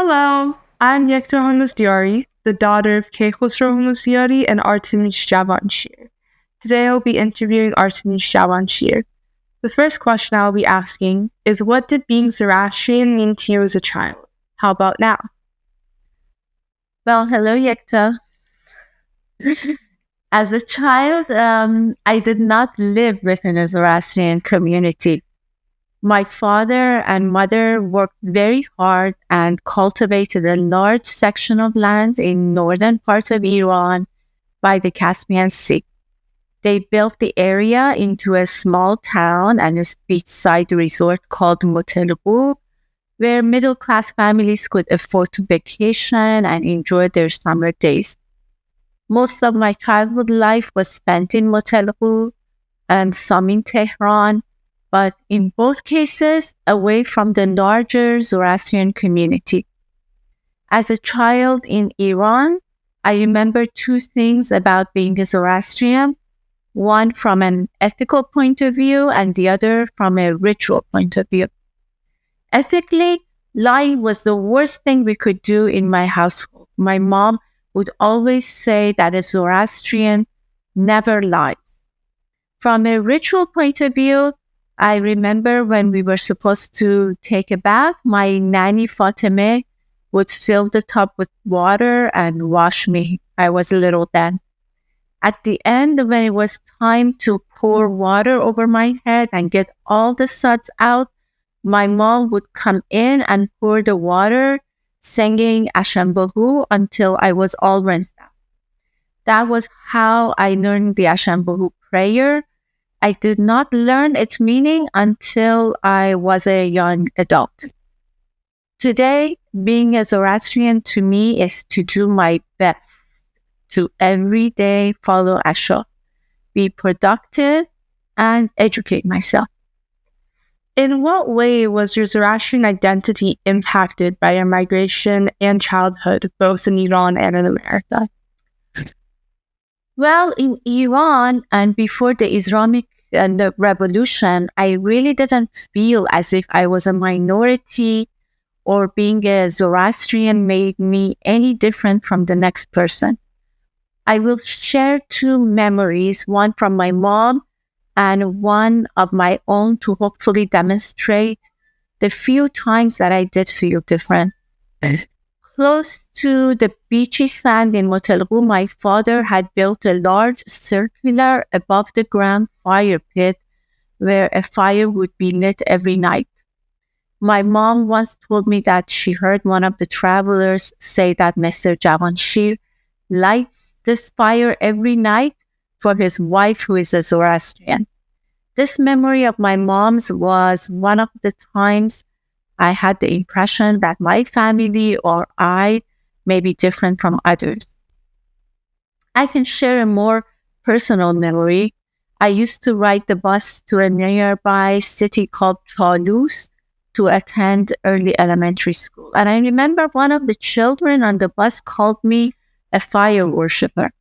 Hello, I'm Yekta Hormozdiari, the daughter of Hormozdiari and Artemis Javanshir. Today I'll be interviewing Artemis Javanshir. The first question I'll be asking is, what did being Zoroastrian mean to you as a child? How about now? Well, hello, Yekta. As a child, I did not live within a Zoroastrian community. My father and mother worked very hard and cultivated a large section of land in northern parts of Iran by the Caspian Sea. They built the area into a small town and a beachside resort called Motelbu, where middle-class families could afford to vacation and enjoy their summer days. Most of my childhood life was spent in Motelbu and some in Tehran, but in both cases, away from the larger Zoroastrian community. As a child in Iran, I remember two things about being a Zoroastrian, one from an ethical point of view and the other from a ritual point of view. Ethically, lying was the worst thing we could do in my household. My mom would always say that a Zoroastrian never lies. From a ritual point of view, I remember when we were supposed to take a bath, my nanny Fatima would fill the tub with water and wash me. I was little then. At the end, when it was time to pour water over my head and get all the suds out, my mom would come in and pour the water, singing Ashambahu until I was all rinsed out. That was how I learned the Ashambahu prayer. I did not learn its meaning until I was a young adult. Today, being a Zoroastrian to me is to do my best to every day follow Asha, be productive, and educate myself. In what way was your Zoroastrian identity impacted by your migration and childhood, both in Iran and in America? Well, in Iran and before the Islamic the revolution, I really didn't feel as if I was a minority or being a Zoroastrian made me any different from the next person. I will share two memories, one from my mom and one of my own, to hopefully demonstrate the few times that I did feel different. Close to the beachy sand in Motelbu, my father had built a large circular above-the-ground fire pit where a fire would be lit every night. My mom once told me that she heard one of the travelers say that Mr. Javanshir lights this fire every night for his wife, who is a Zoroastrian. This memory of my mom's was one of the times I had the impression that my family or I may be different from others. I can share a more personal memory. I used to ride the bus to a nearby city called Chalus to attend early elementary school. And I remember one of the children on the bus called me a fire worshiper.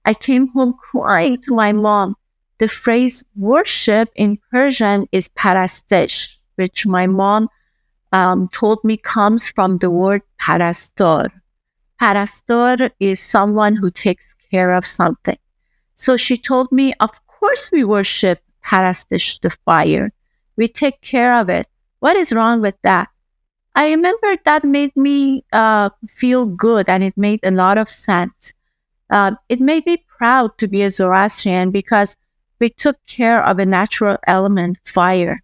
I came home crying to my mom. The phrase worship in Persian is parastesh, which my mom told me comes from the word parastor. Parastor is someone who takes care of something. So she told me, of course we worship parastesh, the fire. We take care of it. What is wrong with that? I remember that made me feel good, and it made a lot of sense. It made me proud to be a Zoroastrian because we took care of a natural element, fire.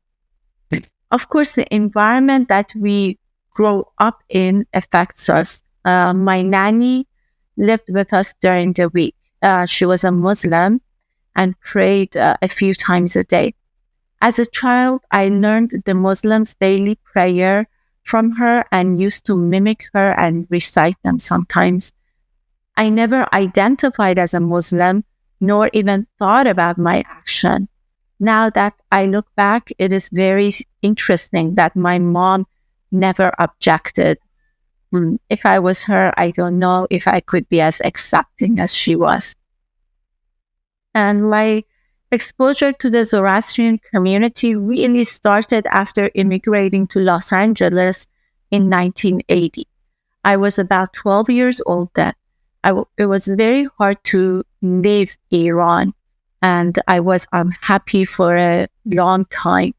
Of course, the environment that we grow up in affects us. My nanny lived with us during the week. She was a Muslim and prayed a few times a day. As a child, I learned the Muslims' daily prayer from her and used to mimic her and recite them sometimes. I never identified as a Muslim, nor even thought about my action. Now that I look back, it is very interesting that my mom never objected. If I was her, I don't know if I could be as accepting as she was. And my exposure to the Zoroastrian community really started after immigrating to Los Angeles in 1980. I was about 12 years old then. It was very hard to leave Iran, and I was unhappy for a long time.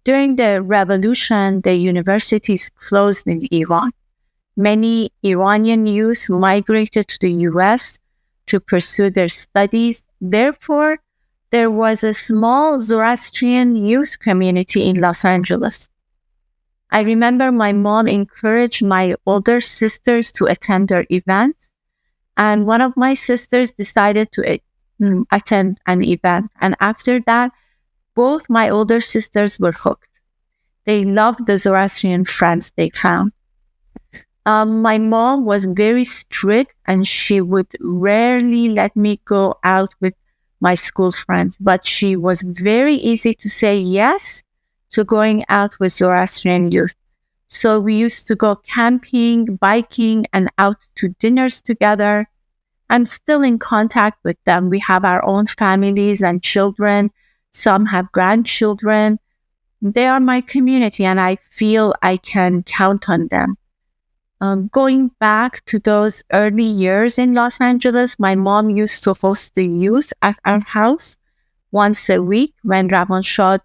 During the revolution, the universities closed in Iran. Many Iranian youth migrated to the US to pursue their studies. Therefore, there was a small Zoroastrian youth community in Los Angeles. I remember my mom encouraged my older sisters to attend their events, and one of my sisters decided to attend an event. And after that, both my older sisters were hooked. They loved the Zoroastrian friends they found. My mom was very strict, and she would rarely let me go out with my school friends, but she was very easy to say yes to going out with Zoroastrian youth. So we used to go camping, biking, and out to dinners together. I'm still in contact with them. We have our own families and children. Some have grandchildren. They are my community, and I feel I can count on them. Going back to those early years in Los Angeles, my mom used to host the youth at our house once a week when Javanshir,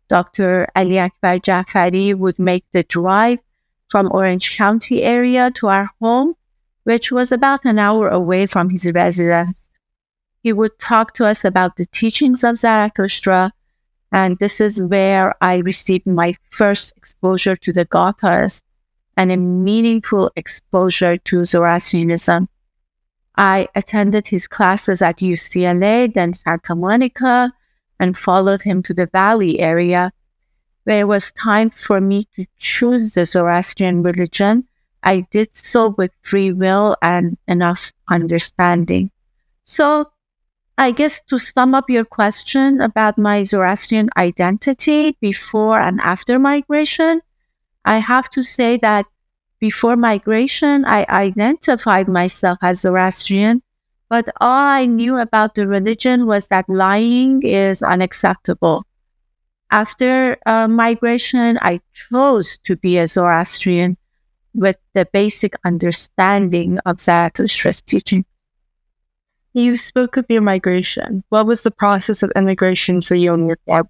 Dr. Ali Akbar Jafari, would make the drive from Orange County area to our home, which was about an hour away from his residence. He would talk to us about the teachings of Zarathustra, and this is where I received my first exposure to the Gathas and a meaningful exposure to Zoroastrianism. I attended his classes at UCLA, then Santa Monica, and followed him to the Valley area, where it was time for me to choose the Zoroastrian religion. I did so with free will and enough understanding. So, I guess to sum up your question about my Zoroastrian identity before and after migration, I have to say that before migration, I identified myself as Zoroastrian, but all I knew about the religion was that lying is unacceptable. After migration, I chose to be a Zoroastrian with the basic understanding of Zarathustra's teaching. You spoke of your migration. What was the process of immigration for you and your family?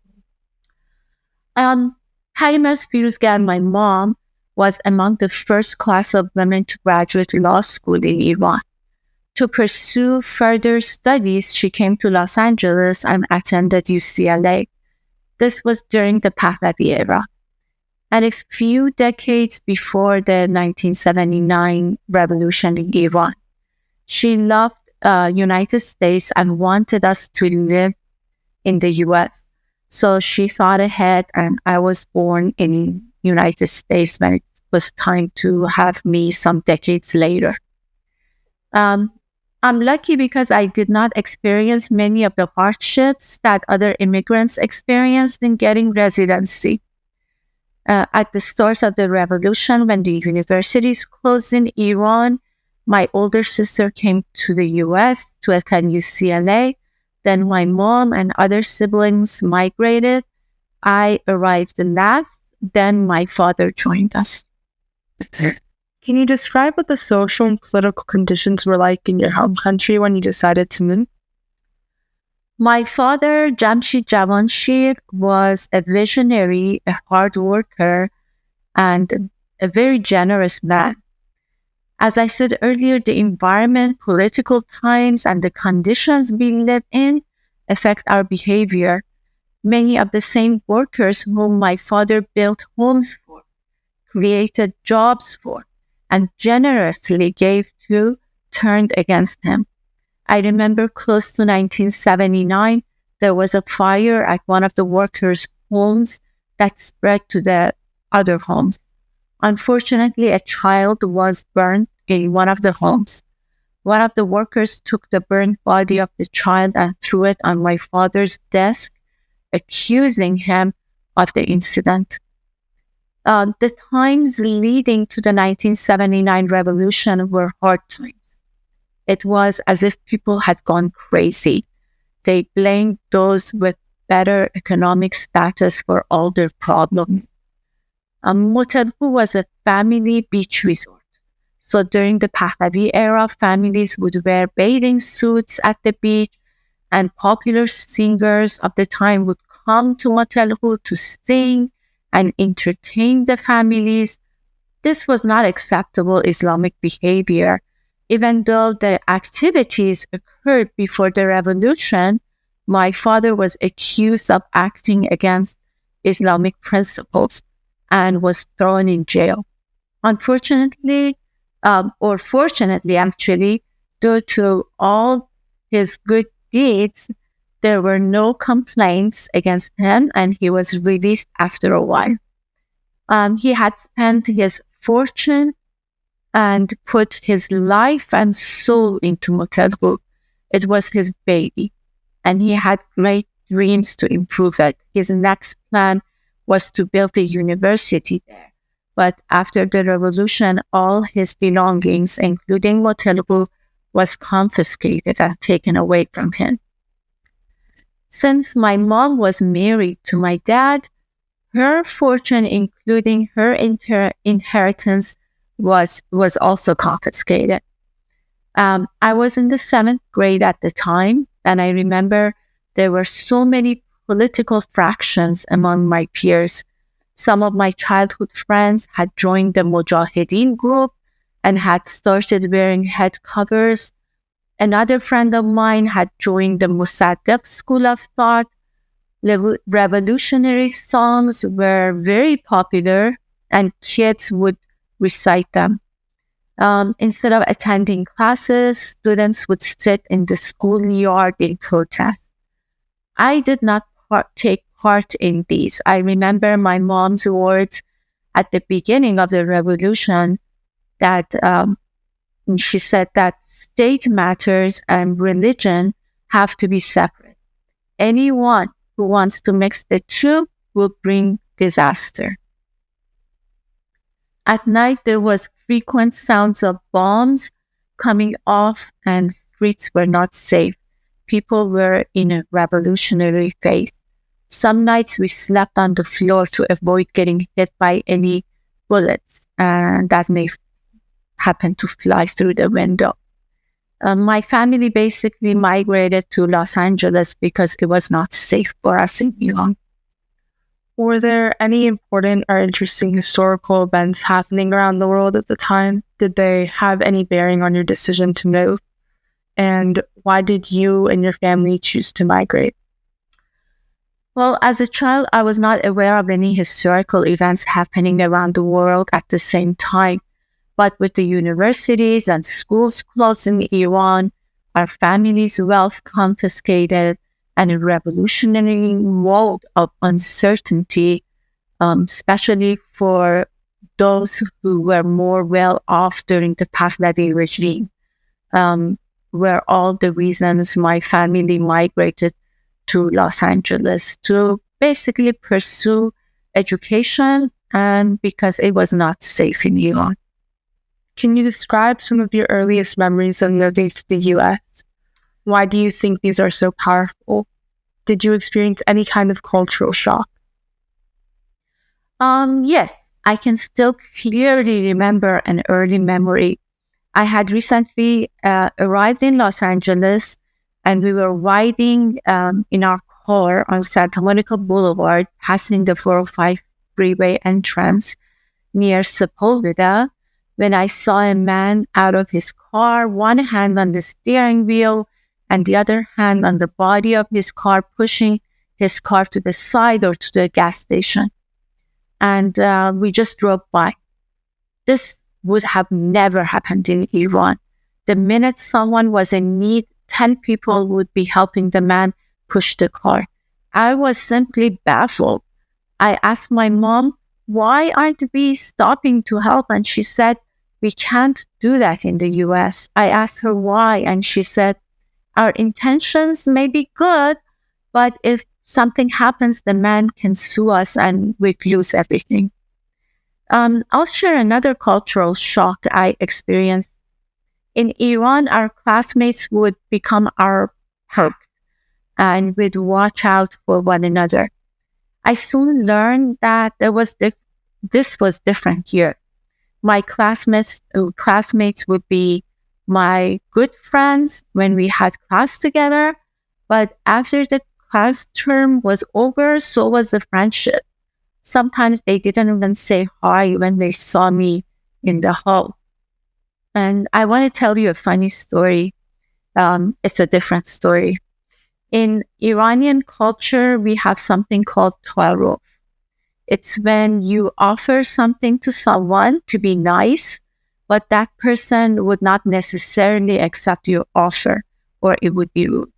Artemis Firuzgan, my mom, was among the first class of women to graduate law school in Iran. To pursue further studies, she came to Los Angeles and attended UCLA. This was during the Pahlavi era. And a few decades before the 1979 revolution in Iran. She loved United States and wanted us to live in the US. So she thought ahead, and I was born in United States when it was time to have me some decades later. I'm lucky because I did not experience many of the hardships that other immigrants experienced in getting residency. At the start of the revolution, when the universities closed in Iran, my older sister came to the US to attend UCLA. Then my mom and other siblings migrated. I arrived last. Then my father joined us. Can you describe what the social and political conditions were like in your home country when you decided to move? My father, Javanshir, was a visionary, a hard worker, and a very generous man. As I said earlier, the environment, political times, and the conditions we live in affect our behavior. Many of the same workers whom my father built homes for, created jobs for, and generously gave to, turned against him. I remember close to 1979, there was a fire at one of the workers' homes that spread to the other homes. Unfortunately, a child was burned in one of the homes. One of the workers took the burned body of the child and threw it on my father's desk, accusing him of the incident. The times leading to the 1979 revolution were hard times. It was as if people had gone crazy. They blamed those with better economic status for all their problems. Motelhu was a family beach resort. So during the Pahlavi era, families would wear bathing suits at the beach, and popular singers of the time would come to Motelhu to sing and entertain the families. This was not acceptable Islamic behavior. Even though the activities occurred before the revolution, my father was accused of acting against Islamic principles and was thrown in jail. Unfortunately, or fortunately actually, due to all his good deeds, there were no complaints against him and he was released after a while. He had spent his fortune and put his life and soul into Motelhu. It was his baby, and he had great dreams to improve it. His next plan was to build a university there. But after the revolution, all his belongings, including Motelhu, was confiscated and taken away from him. Since my mom was married to my dad, her fortune, including her inheritance, was also confiscated. I was in the 7th grade at the time, and I remember there were so many political fractions among my peers. Some of my childhood friends had joined the Mujahideen group and had started wearing head covers. Another friend of mine had joined the Musaddiq school of thought. Revolutionary songs were very popular, and kids would recite them. Instead of attending classes, students would sit in the schoolyard in protest. I did not take part in these. I remember my mom's words at the beginning of the revolution that she said that state matters and religion have to be separate. Anyone who wants to mix the two will bring disaster. At night, there was frequent sounds of bombs coming off and streets were not safe. People were in a revolutionary phase. Some nights we slept on the floor to avoid getting hit by any bullets that may happen to fly through the window. My family basically migrated to Los Angeles because it was not safe for us in Iran. Were there any important or interesting historical events happening around the world at the time? Did they have any bearing on your decision to move? And why did you and your family choose to migrate? Well, as a child, I was not aware of any historical events happening around the world at the same time. But with the universities and schools closed in Iran, our family's wealth confiscated, and a revolutionary mode of uncertainty, especially for those who were more well off during the Pahlavi regime, were all the reasons my family migrated to Los Angeles to basically pursue education and because it was not safe in Iran. Can you describe some of your earliest memories of moving to the U.S.? Why do you think these are so powerful? Did you experience any kind of cultural shock? Yes, I can still clearly remember an early memory. I had recently arrived in Los Angeles, and we were riding in our car on Santa Monica Boulevard, passing the 405 freeway entrance near Sepulveda, when I saw a man out of his car, one hand on the steering wheel and the other hand on the body of his car, pushing his car to the side or to the gas station. And we just drove by. This would have never happened in Iran. The minute someone was in need, 10 people would be helping the man push the car. I was simply baffled. I asked my mom, why aren't we stopping to help? And she said, we can't do that in the US. I asked her why, and she said, our intentions may be good, but if something happens, the man can sue us and we'd lose everything. I'll share another cultural shock I experienced. In Iran, our classmates would become our perk, and we'd watch out for one another. I soon learned that this was different here. My classmates would be my good friends when we had class together. But after the class term was over, so was the friendship. Sometimes they didn't even say hi when they saw me in the hall. And I want to tell you a funny story. It's a different story. In Iranian culture, we have something called taarruf. It's when you offer something to someone to be nice, but that person would not necessarily accept your offer, or it would be rude.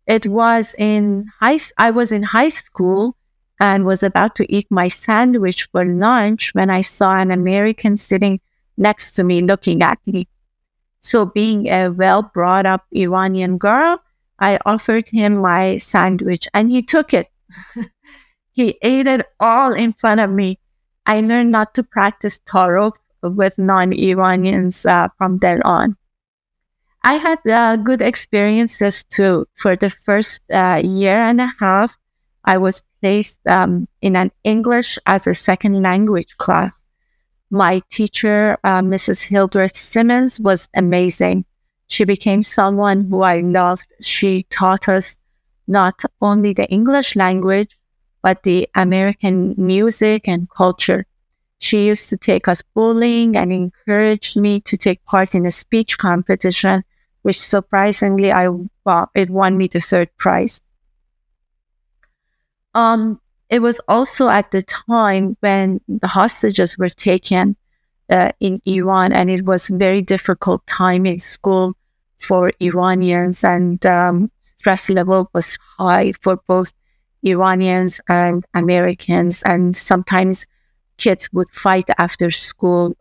I was in high school and was about to eat my sandwich for lunch when I saw an American sitting next to me looking at me. So being a well-brought-up Iranian girl, I offered him my sandwich and he took it. He ate it all in front of me. I learned not to practice taarruf with non-Iranians from then on. I had good experiences too. For the first year and a half, I was placed in an English as a second language class. My teacher, Mrs. Hildreth Simmons, was amazing. She became someone who I loved. She taught us not only the English language, but the American music and culture. She used to take us bowling and encouraged me to take part in a speech competition, which surprisingly, it won me the third prize. It was also at the time when the hostages were taken in Iran, and it was a very difficult time in school for Iranians, and stress level was high for both Iranians and Americans, and sometimes kids would fight after school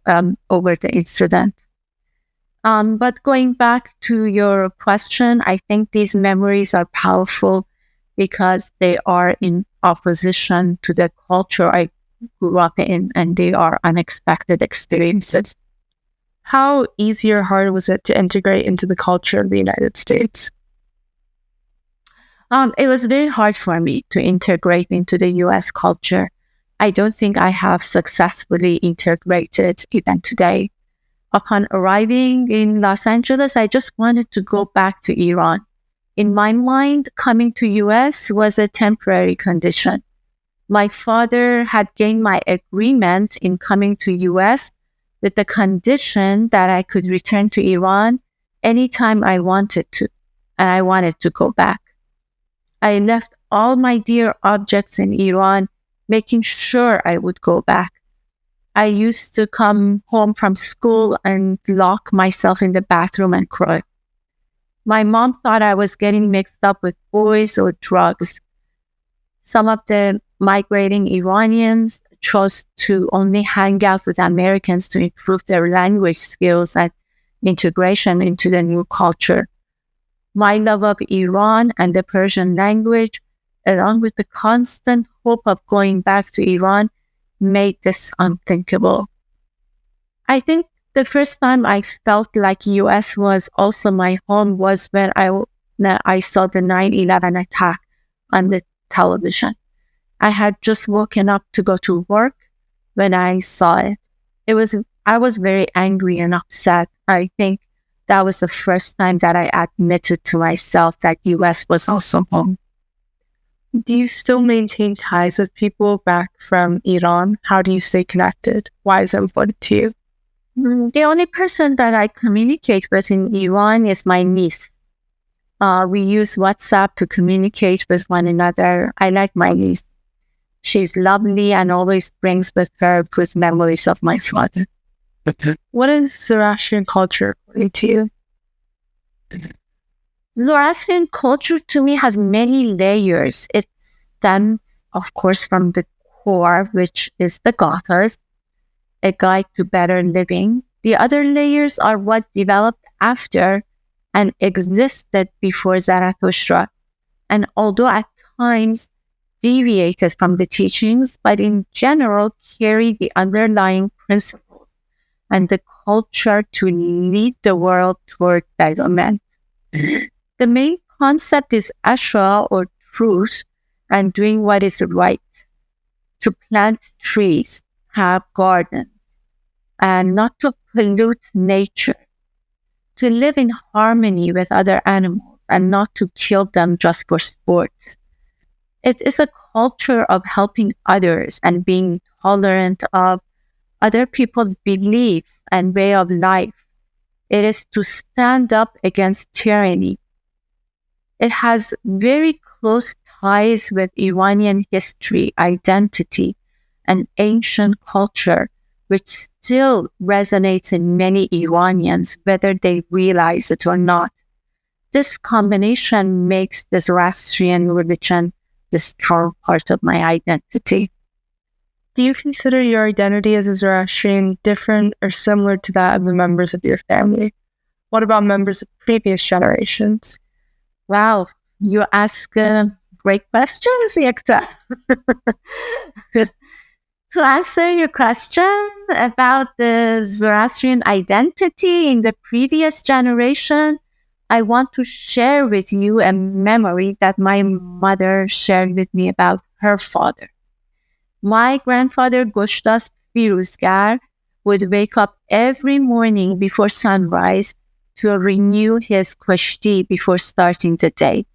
over the incident. But going back to your question, I think these memories are powerful because they are in opposition to the culture I grew up in, and they are unexpected experiences. How easy or hard was it to integrate into the culture of the United States? It was very hard for me to integrate into the U.S. culture. I don't think I have successfully integrated even today. Upon arriving in Los Angeles, I just wanted to go back to Iran. In my mind, coming to U.S. was a temporary condition. My father had gained my agreement in coming to U.S. with the condition that I could return to Iran anytime I wanted to, and I wanted to go back. I left all my dear objects in Iran, making sure I would go back. I used to come home from school and lock myself in the bathroom and cry. My mom thought I was getting mixed up with boys or drugs. Some of the migrating Iranians chose to only hang out with Americans to improve their language skills and integration into the new culture. My love of Iran and the Persian language, along with the constant hope of going back to Iran, made this unthinkable. I think the first time I felt like U.S. was also my home was when I saw the 9/11 attack on the television. I had just woken up to go to work when I saw it. I was very angry and upset. I think that was the first time that I admitted to myself that U.S. was also home. Do you still maintain ties with people back from Iran? How do you stay connected? Why is it important to you? The only person that I communicate with in Iran is my niece. We use WhatsApp to communicate with one another. I like my niece. She's lovely and always brings with her good memories of my father. What is Zoroastrian culture according to you? Zoroastrian culture to me has many layers. It stems, of course, from the core, which is the Gathas, a guide to better living. The other layers are what developed after and existed before Zarathustra, and although at times deviated from the teachings, but in general carry the underlying principles and the culture to lead the world toward betterment. The main concept is ashra, or truth, and doing what is right. To plant trees, have gardens, and not to pollute nature, to live in harmony with other animals and not to kill them just for sport. It is a culture of helping others and being tolerant of other people's beliefs and way of life. It is to stand up against tyranny. It has very close ties with Iranian history, identity, and ancient culture, which still resonates in many Iranians, whether they realize it or not. This combination makes the Zoroastrian religion the strong part of my identity. Do you consider your identity as a Zoroastrian different or similar to that of the members of your family? What about members of previous generations? Wow, you ask great questions, Yekta. To answer your question about the Zoroastrian identity in the previous generation, I want to share with you a memory that my mother shared with me about her father. My grandfather, Goshtas Firuzgar, would wake up every morning before sunrise to renew his kushti before starting the day.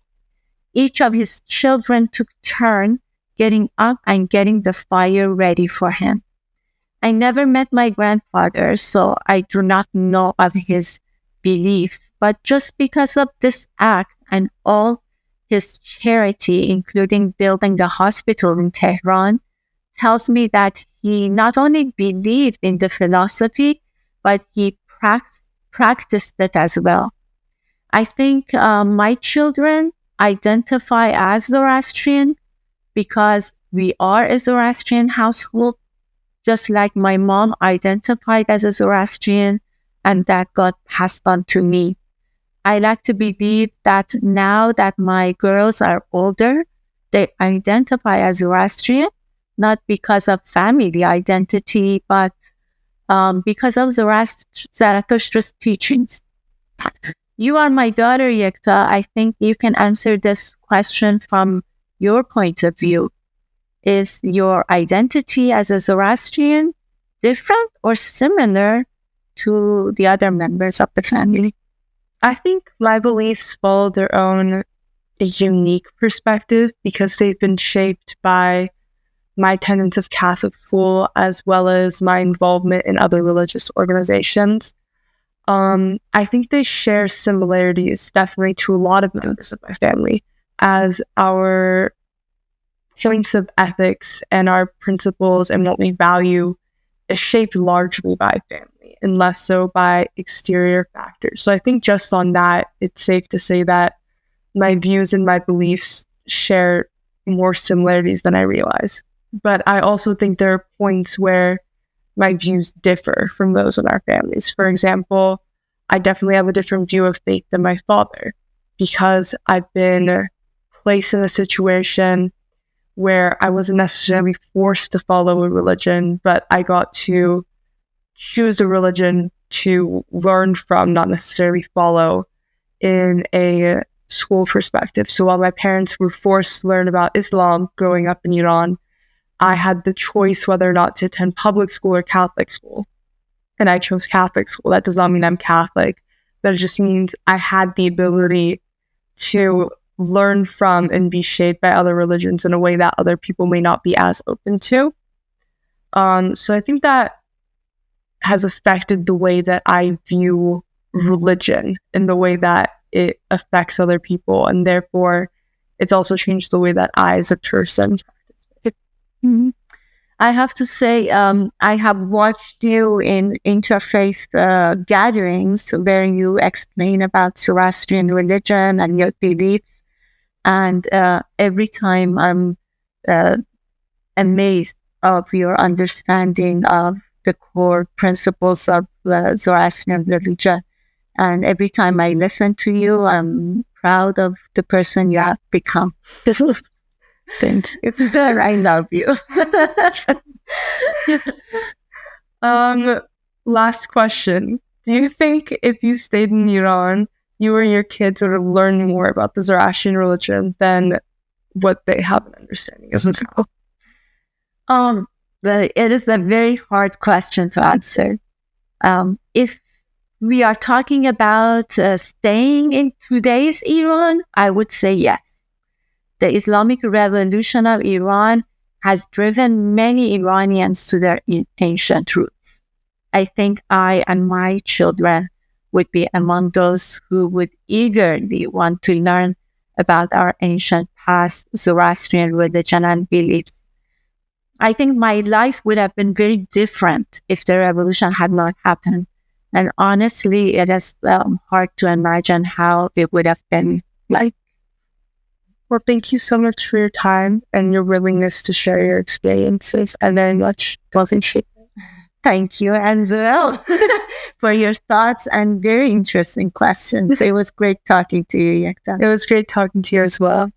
Each of his children took turn getting up and getting the fire ready for him. I never met my grandfather, so I do not know of his beliefs, but just because of this act and all his charity, including building the hospital in Tehran, tells me that he not only believed in the philosophy, but he practiced it as well. I think my children identify as Zoroastrian because we are a Zoroastrian household, just like my mom identified as a Zoroastrian, and that got passed on to me. I like to believe that now that my girls are older, they identify as Zoroastrian, not because of family identity, but because of Zarathustra's teachings. You are my daughter, Yekta. I think you can answer this question from your point of view. Is your identity as a Zoroastrian different or similar to the other members of the family? I think my beliefs follow their own unique perspective because they've been shaped by my attendance of Catholic school as well as my involvement in other religious organizations. I think they share similarities definitely to a lot of members of my family, as our points of ethics and our principles and what we value is shaped largely by family and less so by exterior factors. So I think just on that, it's safe to say that my views and my beliefs share more similarities than I realize. But I also think there are points where my views differ from those in our families. For example, I definitely have a different view of faith than my father because I've been placed in a situation where I wasn't necessarily forced to follow a religion, but I got to choose a religion to learn from, not necessarily follow, in a school perspective. So while my parents were forced to learn about Islam growing up in Iran, I had the choice whether or not to attend public school or Catholic school. And I chose Catholic school. That does not mean I'm Catholic, but it just means I had the ability to learn from and be shaped by other religions in a way that other people may not be as open to. So I think that has affected the way that I view religion and the way that it affects other people. And therefore, it's also changed the way that I, as a person, Mm-hmm. I have to say, I have watched you in interfaith gatherings where you explain about Zoroastrian religion and your beliefs. And every time I'm amazed of your understanding of the core principles of Zoroastrian religion. And every time I listen to you, I'm proud of the person you have become. Thanks. It's that I love you. Last question. Do you think if you stayed in Iran, you or your kids would have learned more about the Zoroastrian religion than what they have an understanding of now? It is a very hard question to answer. If we are talking about staying in today's Iran, I would say yes. The Islamic Revolution of Iran has driven many Iranians to their ancient roots. I think I and my children would be among those who would eagerly want to learn about our ancient past, Zoroastrian religion and beliefs. I think my life would have been very different if the revolution had not happened. And honestly, it is hard to imagine how it would have been like. Well, thank you so much for your time and your willingness to share your experiences. I very much appreciate it. Thank you as well for your thoughts and very interesting questions. It was great talking to you, Yekta. It was great talking to you as well.